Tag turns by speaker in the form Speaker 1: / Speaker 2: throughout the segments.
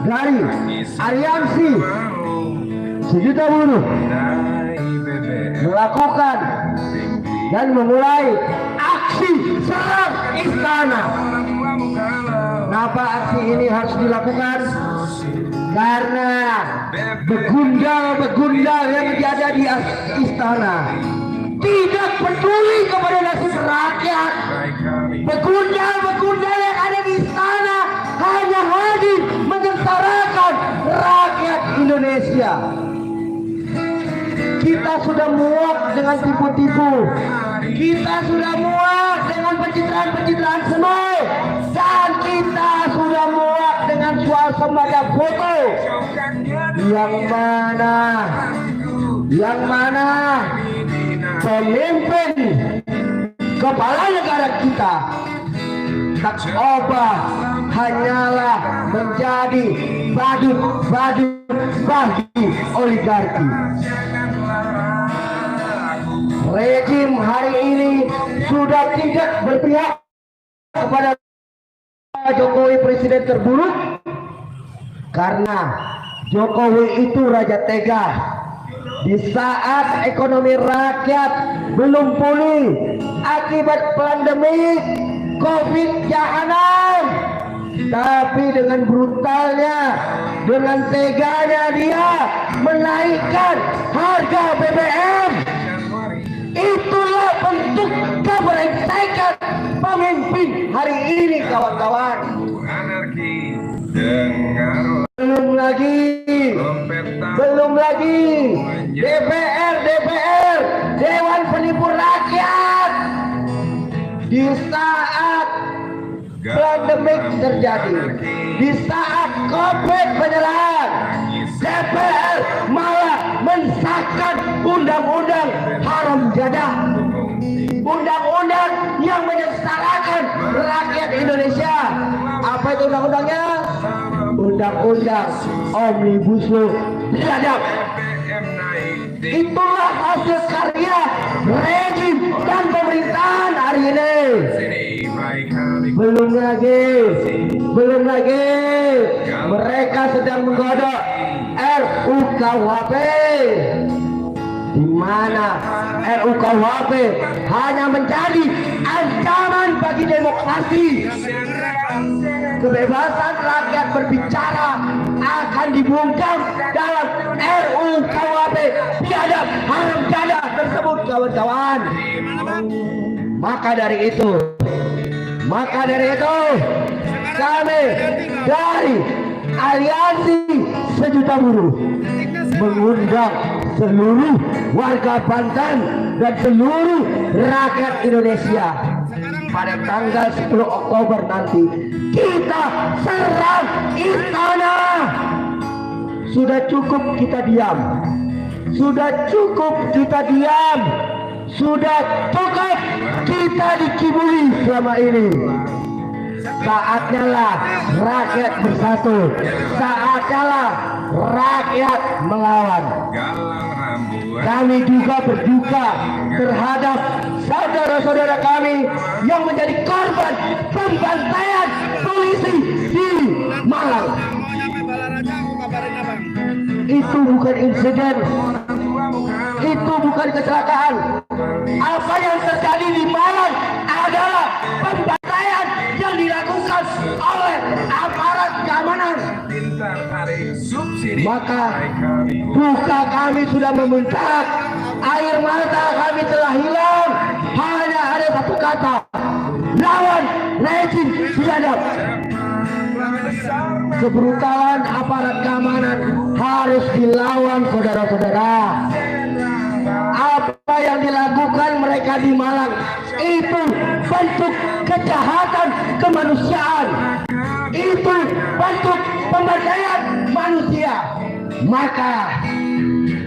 Speaker 1: dari aliansi sejuta buruh melakukan dan memulai aksi serang istana. Kenapa aksi ini harus dilakukan? Karena begundal-begundal yang ada di istana tidak peduli kepada nasib rakyat. Begundal-begundal yang ada di istana hanya hadir menyengsarakan rakyat Indonesia. Kita sudah muak dengan tipu-tipu. Kita sudah muak dengan pencitraan-pencitraan semu. Dan kita sudah muak dengan suasana foto yang mana pemimpin kepala negara kita tak obah hanyalah menjadi badut bagi oligarki. Rejim hari ini sudah tidak berpihak kepada Jokowi presiden terburuk, karena Jokowi itu raja tega. Di saat ekonomi rakyat belum pulih akibat pandemi COVID jahanam, tapi dengan brutalnya, dengan teganya dia menaikkan harga BBM. Itulah bentuk keberengsekan pemimpin hari ini, kawan-kawan. Belum lagi DPR Dewan Penipu Rakyat. Di saat pandemik terjadi, di saat COVID menyerang, DPR malah mensahkan undang-undang haram jadah, undang-undang yang menyengsarakan rakyat Indonesia. Apa itu undang-undangnya? Undang-undang Omnibus Law biadab. Itulah hasil karya rejim dan pemerintahan hari ini. Belum lagi mereka sedang menggodok RUKUHP, di mana RUKUHP hanya menjadi ancaman bagi demokrasi. Kebebasan rakyat berbicara akan dibungkam dalam RUKUHP biadab haram jadah tersebut, kawan-kawan. Maka dari itu kami dari aliansi sejuta buruh mengundang seluruh warga Banten dan seluruh rakyat Indonesia pada tanggal 10 Oktober nanti kita serang istana. Sudah cukup kita diam. Sudah cukup kita dikibuli selama ini. Saatnya lah rakyat bersatu. Saatnya lah rakyat melawan. Kami juga berduka terhadap saudara-saudara kami yang menjadi korban pembantaian polisi di Malang. Itu bukan insiden, itu bukan kecelakaan. Apa yang terjadi di Malang adalah pembantaian yang dilakukan oleh aparat keamanan. Maka duka kami sudah membentang, air mata kami telah hilang. Hanya ada satu kata: lawan rejim biadab. Kebrutalan aparat keamanan harus dilawan, saudara-saudara. Apa yang dilakukan mereka di Malang itu bentuk kejahatan kemanusiaan, itu bentuk pembantaian manusia. Maka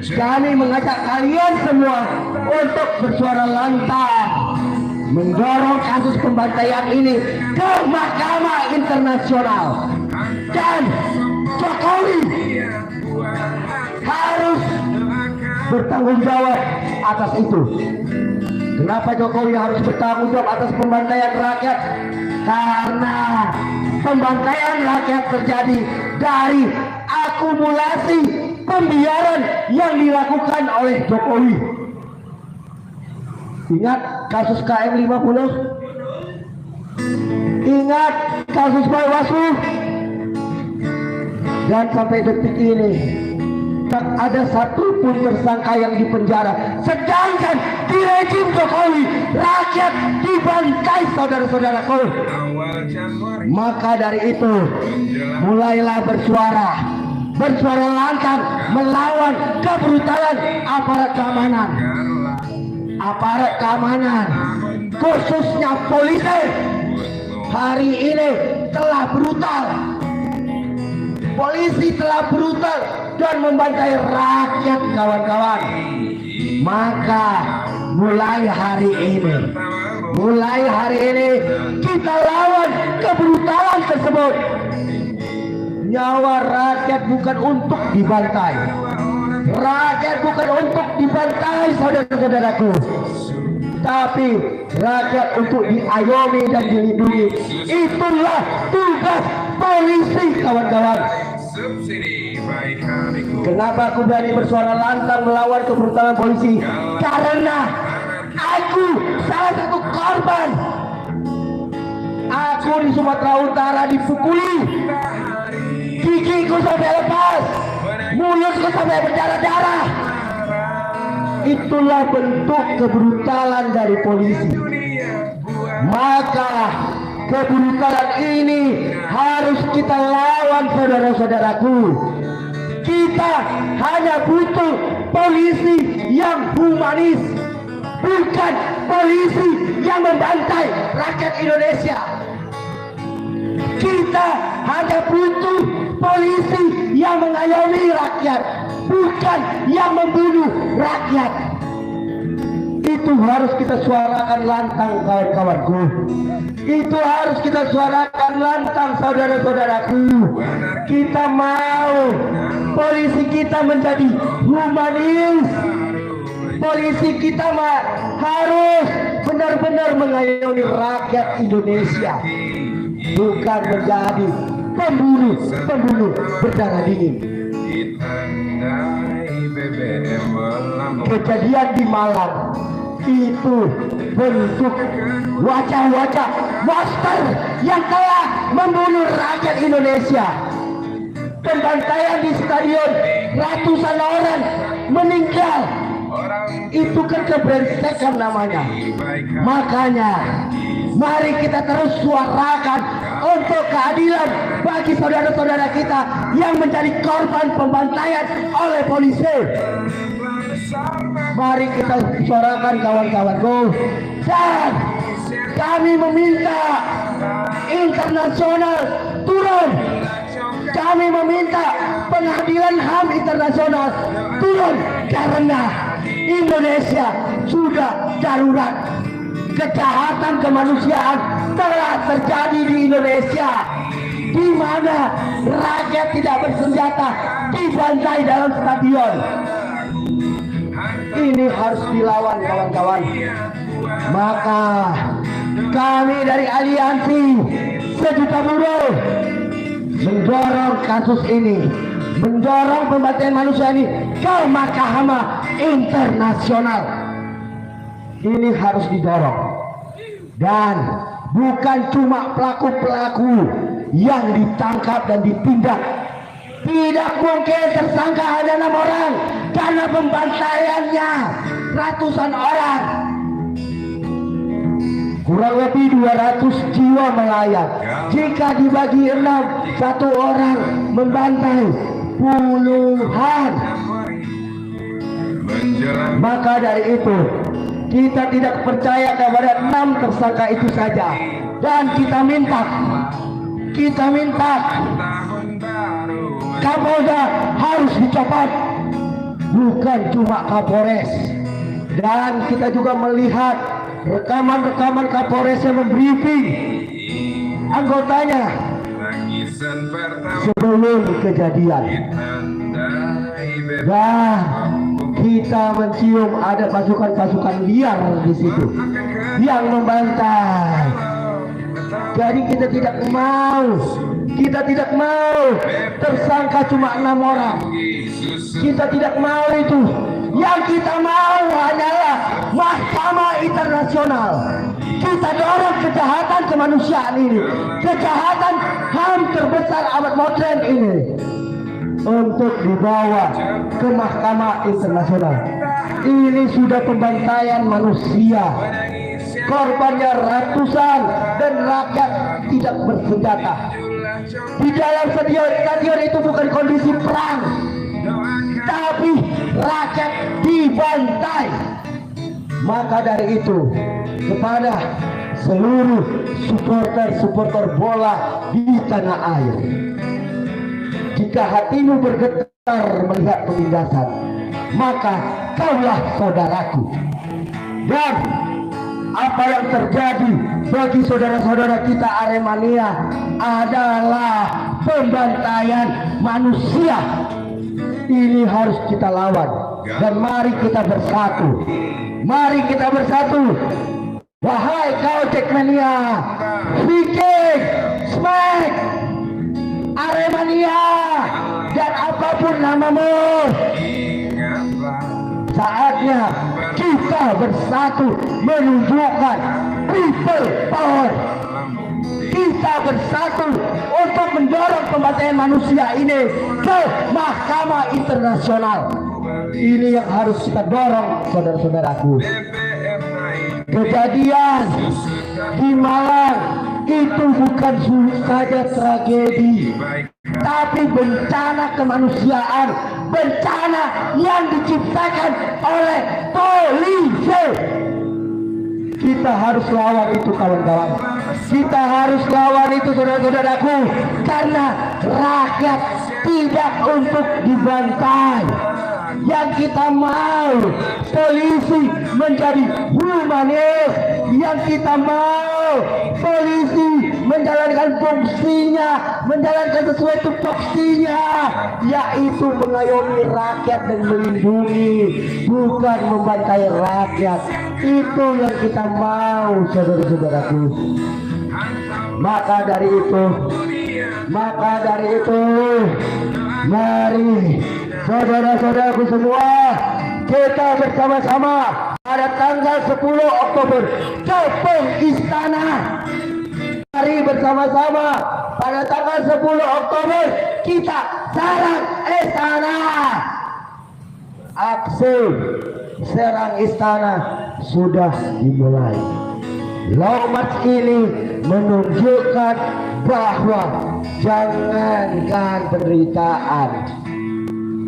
Speaker 1: kami mengajak kalian semua untuk bersuara lantang mendorong kasus pembantaian ini ke Mahkamah Internasional, dan Jokowi harus bertanggung jawab atas itu. Kenapa Jokowi harus bertanggung jawab atas pembantaian rakyat? Karena pembantaian rakyat terjadi dari akumulasi pembiaran yang dilakukan oleh Jokowi. Ingat kasus KM 50? Ingat kasus Bawaslu? Dan sampai detik ini tak ada satupun tersangka yang dipenjara. Sedangkan di rejim Jokowi rakyat dibantai, saudara-saudaraku. Maka dari itu mulailah bersuara lantang melawan kebrutalan aparat keamanan khususnya polisi. Hari ini telah brutal, polisi telah brutal dan membantai rakyat, kawan-kawan. Maka mulai hari ini kita lawan kebrutalan tersebut. Nyawa rakyat bukan untuk dibantai. Rakyat bukan untuk dibantai, saudara-saudaraku. Tapi rakyat untuk diayomi dan dilindungi. Itulah tugas polisi, kawan-kawan. Kenapa aku berani bersuara lantang melawan kebrutalan polisi? Karena aku salah satu korban. Aku di Sumatera Utara dipukuli, gigiku sampai lepas, mulutku sampai berdarah-darah. Itulah bentuk kebrutalan dari polisi. Maka kebrutalan ini harus kita lawan, saudara-saudaraku. Kita hanya butuh polisi yang humanis, bukan polisi yang membantai rakyat Indonesia. Kita hanya butuh polisi yang mengayomi rakyat, bukan yang membunuh rakyat. Itu harus kita suarakan lantang, kawan-kawanku. Itu harus kita suarakan lantang, saudara-saudaraku. Kita mau polisi kita menjadi humanis. Polisi kita harus benar-benar mengayomi rakyat Indonesia, bukan menjadi pembunuh berdarah dingin. Kejadian di Malang itu bentuk wajah-wajah monster yang telah membunuh rakyat Indonesia. Pembantaian di stadion, ratusan orang meninggal. Itu kan kebrengsekan namanya. Makanya mari kita terus suarakan untuk keadilan bagi saudara-saudara kita yang menjadi korban pembantaian oleh polisi. Mari kita suarakan, kawan-kawanku. Dan kami meminta internasional turun. Kami meminta pengadilan HAM internasional turun karena Indonesia sudah darurat. Kejahatan kemanusiaan telah terjadi di Indonesia, di mana rakyat tidak bersenjata dibantai dalam stadion. Ini harus dilawan, kawan-kawan. Maka kami dari Aliansi Sejuta Buruh mendorong kasus ini, mendorong pembantaian manusia ini ke Mahkamah Internasional. Ini harus didorong. Dan bukan cuma pelaku-pelaku yang ditangkap dan ditindak. Tidak mungkin tersangka hanya 6 orang karena pembantaiannya ratusan orang. Kurang lebih 200 jiwa melayang. Jika dibagi 6, satu orang membantai puluhan. Maka dari itu kita tidak percaya kepada 6 tersangka itu saja. Dan kita minta Kapolda harus dicopot, bukan cuma Kapolres. Dan kita juga melihat rekaman Kapolres yang membriefing anggotanya sebelum kejadian. Dan kita mencium ada pasukan-pasukan liar di situ yang membantai. Jadi kita tidak mau tersangka cuma 6 orang. Kita tidak mau itu. Yang kita mau adalah mahkamah internasional. Kita dorong kejahatan kemanusiaan ini, kejahatan HAM terbesar abad modern ini, untuk dibawa ke mahkamah internasional. Ini sudah pembantaian manusia, korbannya ratusan dan rakyat tidak bersenjata. Di dalam stadion itu bukan kondisi perang, tapi rakyat dibantai. Maka dari itu, kepada seluruh supporter bola di tanah air, jika hatimu bergetar melihat penindasan, maka kaulah saudaraku. Dan apa yang terjadi bagi saudara-saudara kita Aremania adalah pembantaian manusia. Ini harus kita lawan, dan mari kita bersatu. Mari kita bersatu. Wahai kau Jackmania, Viking, Smack, Aremania, dan apapun namamu, saatnya kita bersatu menunjukkan people power. Kita bersatu untuk mendorong pembantaian manusia ini ke mahkamah internasional. Ini yang harus kita dorong, saudara-saudaraku. Kejadian di Malang itu bukan saja tragedi, tapi bencana kemanusiaan, bencana yang diciptakan oleh polisi. Kita harus lawan itu, kawan-kawan. Kita harus lawan itu, saudara-saudaraku, karena rakyat tidak untuk dibantai. Yang kita mau polisi menjadi humanis, yang kita mau polisi menjalankan fungsinya, menjalankan sesuai tupoksinya, yaitu mengayomi rakyat dan melindungi, bukan membantai rakyat. Itu yang kita mau, saudara-saudaraku. Maka dari itu, mari saudara-saudaraku semua, kita bersama-sama pada tanggal 10 Oktober ke Istana. Mari bersama-sama pada tanggal 10 Oktober kita serang Istana. Aksi serang Istana sudah dimulai. Long March ini menunjukkan bahwa jangankan penderitaan,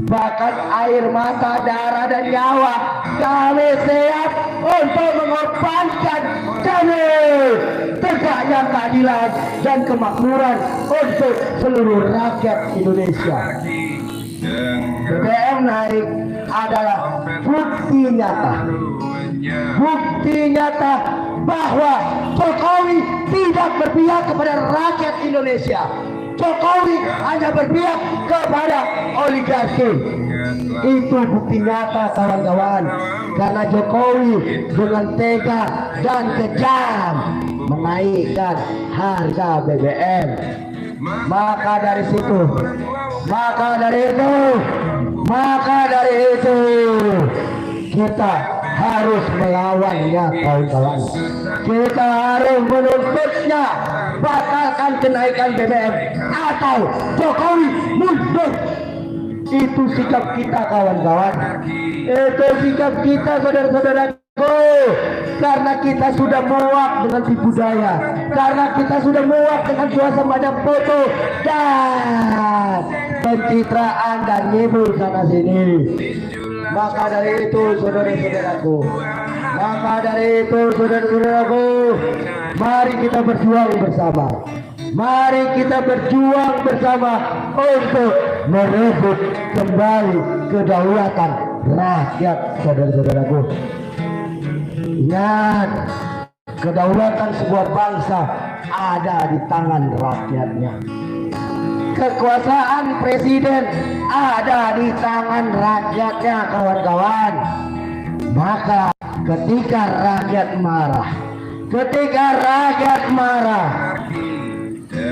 Speaker 1: bahkan air mata, darah dan nyawa kami siap untuk mengorbankan demi tegaknya keadilan dan kemakmuran untuk seluruh rakyat Indonesia. BBM naik adalah bukti nyata bahwa Jokowi tidak berpihak kepada rakyat Indonesia. Jokowi hanya berpihak kepada oligarki. Itu bukti nyata, kawan-kawan. Karena Jokowi dengan tega dan kejam menaikkan harga BBM. Maka dari itu kita harus melawannya, kawan-kawan. Kita harus menuntutnya, batalkan kenaikan BBM atau Jokowi mundur. Itu sikap kita, kawan-kawan. Itu sikap kita, saudara-saudaraku. Karena kita sudah muak dengan tipu daya, karena kita sudah muak dengan suasana foto dan pencitraan dan nyebur sana sini. Maka dari itu, saudara-saudaraku, mari kita berjuang bersama. Mari kita berjuang bersama untuk merebut kembali kedaulatan rakyat, saudara-saudaraku. Ingat, kedaulatan sebuah bangsa ada di tangan rakyatnya. Kekuasaan presiden ada di tangan rakyatnya, kawan-kawan. Maka ketika rakyat marah,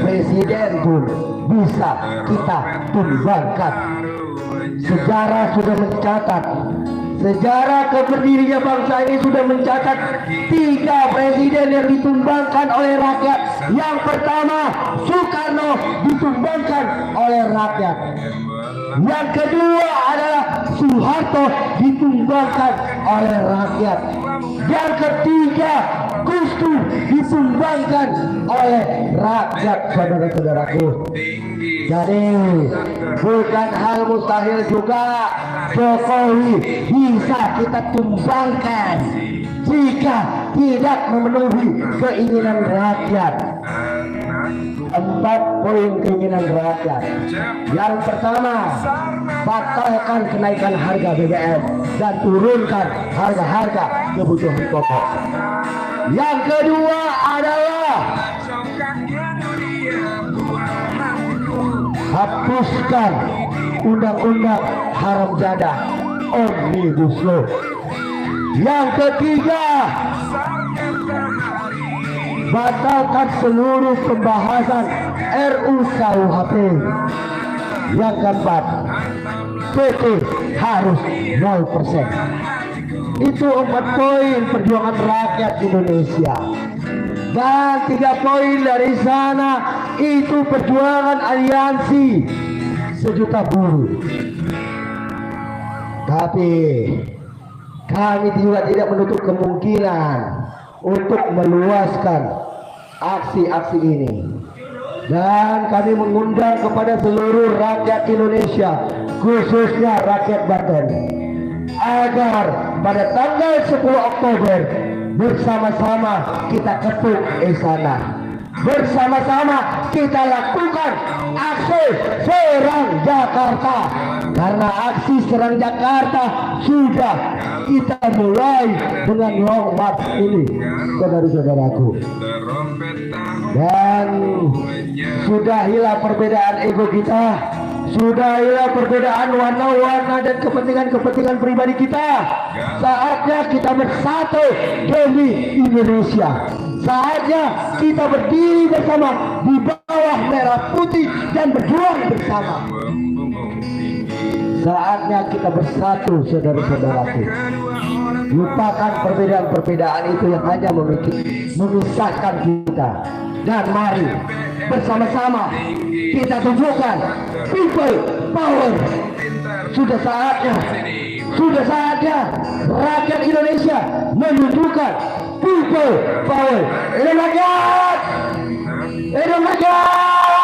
Speaker 1: presiden pun bisa kita tumbangkan. Sejarah sudah mencatat, sejarah keberdirian bangsa ini sudah mencatat 3 presiden yang ditumbangkan oleh rakyat. Yang pertama, Soekarno ditumbangkan oleh rakyat. Yang kedua adalah Soeharto ditumbangkan oleh rakyat. Yang ketiga, Gus Dur ditumbangkan oleh rakyat, saudara-saudaraku. Jadi bukan hal mustahil juga Jokowi bisa kita tumbangkan jika tidak memenuhi keinginan rakyat. 4 poin keinginan rakyat. Yang pertama, batalkan kenaikan harga BBM dan turunkan harga-harga kebutuhan pokok. Yang kedua adalah hapuskan undang-undang haram jadah Omnibus Law. Yang ketiga, batalkan seluruh pembahasan RUU-KUHP. Yang keempat, PT harus 0%. Itu 4 poin perjuangan rakyat Indonesia. Dan 3 poin dari sana itu perjuangan aliansi 1 juta buruh. Tapi kami juga tidak menutup kemungkinan untuk meluaskan aksi-aksi ini. Dan kami mengundang kepada seluruh rakyat Indonesia, khususnya rakyat Banten, agar pada tanggal 10 Oktober bersama-sama kita ketuk istana. Bersama-sama kita lakukan aksi Serang Jakarta. Karena aksi Serang Jakarta sudah kita mulai dengan long march ini, saudara-saudaraku. Dan sudah hilang perbedaan ego kita, sudah hilang perbedaan warna-warna dan kepentingan-kepentingan pribadi kita. Saatnya kita bersatu demi Indonesia. Saatnya kita berdiri bersama di bawah merah putih dan berjuang bersama. Saatnya kita bersatu, saudara-saudaraku. Lupakan perbedaan-perbedaan itu yang hanya memisahkan kita. Dan mari bersama-sama kita tunjukkan people power. Sudah saatnya rakyat Indonesia menunjukkan people power. Hidup rakyat! Hidup rakyat!